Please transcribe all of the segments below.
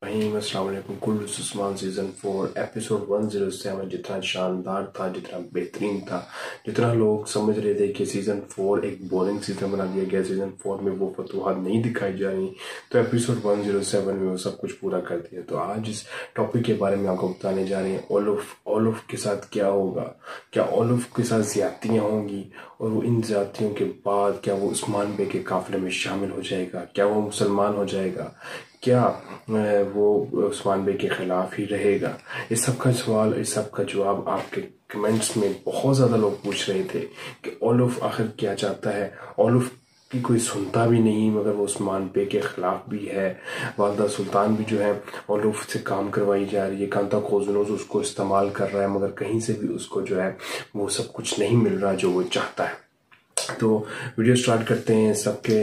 السلام علیکم. کلس عثمان season 4 episode 107 جتنا شاندار تھا، جتنا بہترین تھا، جتنا لوگ سمجھ رہے تھے کہ سیزن 4 ایک بورنگ سیزن بنا دیا گیا، سیزن 4 میں وہ فتوحات نہیں دکھائی جا رہی، تو ایپیسوڈ 107 میں وہ سب کچھ پورا کر دیا. تو آج اس ٹاپک کے بارے میں آپ کو بتانے جا رہے ہیں اولف کے ساتھ کیا ہوگا. کیا اولف کے ساتھ زیادتیاں ہوں گی، اور وہ ان زیادتیوں کے بعد کیا وہ عثمان بے کے قافلے میں شامل ہو جائے گا، کیا وہ مسلمان ہو جائے گا، کیا وہ عثمان بے کے خلاف ہی رہے گا. اس سب کا سوال، اس سب کا جواب آپ کے کمنٹس میں بہت زیادہ لوگ پوچھ رہے تھے کہ اولف آخر کیا چاہتا ہے. اولف کی کوئی سنتا بھی نہیں، مگر وہ عثمان بے کے خلاف بھی ہے. والدہ سلطان بھی جو ہے اولف سے کام کروائی جا رہی ہے، کانتا کوزنوز اس کو استعمال کر رہا ہے، مگر کہیں سے بھی اس کو جو ہے وہ سب کچھ نہیں مل رہا جو وہ چاہتا ہے. تو ویڈیو سٹارٹ کرتے ہیں. سب کے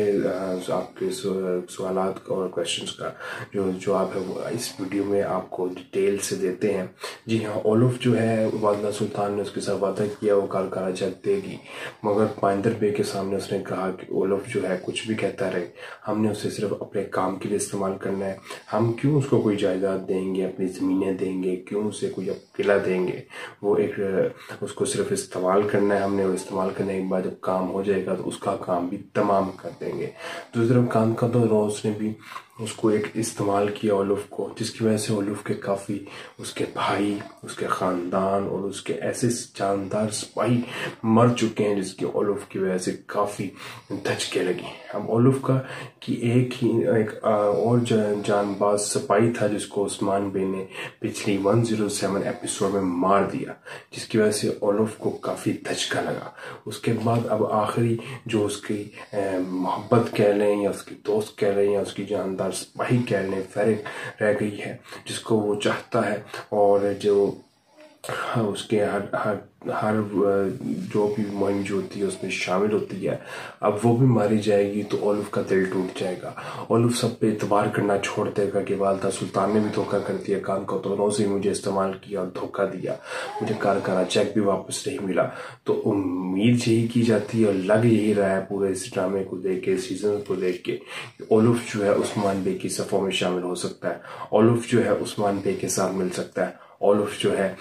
آپ کے سوالات اور کویشچنز کا جو جواب ہے وہ اس ویڈیو میں آپ کو ڈیٹیل سے دیتے ہیں. جی ہاں، اولف جو ہے والدہ سلطان نے اس کے ساتھ وعدہ کیا وہ کالکارا جنگ دے گی، مگر پائندر بے کے سامنے اس نے کہا کہ اولف جو ہے کچھ بھی کہتا رہے، ہم نے اسے صرف اپنے کام کے لیے استعمال کرنا ہے. ہم کیوں اس کو کوئی جائیداد دیں گے، اپنی زمینیں دیں گے، کیوں اسے کوئی قلعہ دیں گے. وہ ایک اس کو صرف استعمال کرنا ہے ہم نے، اور استعمال کرنے کے بعد جب کام ہو جائے گا تو اس کا کام بھی تمام کر دیں گے. دوسری طرف کانتا روز نے بھی اس کو ایک استعمال کیا اولف کو، جس کی وجہ سے اولف کے کافی اس کے بھائی، اس کے خاندان اور اس کے ایسے جاندار سپاہی مر چکے ہیں، جس کی اولف کی وجہ سے کافی دھچکے لگی. اب اولف کا کی ایک اور جان باز سپاہی تھا جس کو عثمان بے نے پچھلی 107 ایپیسوڈ میں مار دیا، جس کی وجہ سے اولف کو کافی دھچکا لگا. اس کے بعد اب آخری جو اس کی محبت کہہ لیں یا اس کی دوست کہہ لیں یا اس کی جاندار سپاہی کہہ لیں فیرک رہ گئی ہے، جس کو وہ چاہتا ہے اور جو اس کے ہر جو بھی مہم جو ہوتی ہے اس میں شامل ہوتی ہے، اب وہ بھی ماری جائے گی تو اولف کا دل ٹوٹ جائے گا. اولف سب پہ اعتبار کرنا چھوڑ دے گا کہ والدہ سلطان نے بھی دھوکہ کر دیا، کانتا سے مجھے استعمال کیا اور دھوکہ دیا، مجھے کارکارا چیک بھی واپس نہیں ملا. تو امید یہی کی جاتی ہے اور لگ یہی رہا ہے پورے اس ڈرامے کو دیکھ کے، سیزن کو دیکھ کے، کہ اولف جو ہے عثمان بے کی صفوں میں شامل ہو سکتا ہے، اولف جو ہے عثمان بے کے ساتھ مل سکتا ہے، اولف جو ہے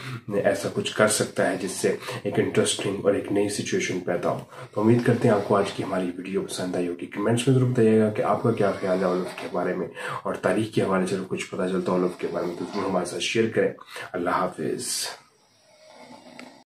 ایسا کچھ کر سکتا ہے جس سے ایک انٹرسٹنگ اور ایک نئی سچویشن پیدا ہو. تو امید کرتے ہیں آپ کو آج کی ہماری ویڈیو پسند آئی ہوگی. کمنٹس میں ضرور بتائیے گا کہ آپ کا کیا خیال ہے اولف کے بارے میں، اور تاریخ کے حوالے سے کچھ پتہ چلتا ہے اولف کے بارے میں تو ضرور ہمارے ساتھ شیئر کریں. اللہ حافظ.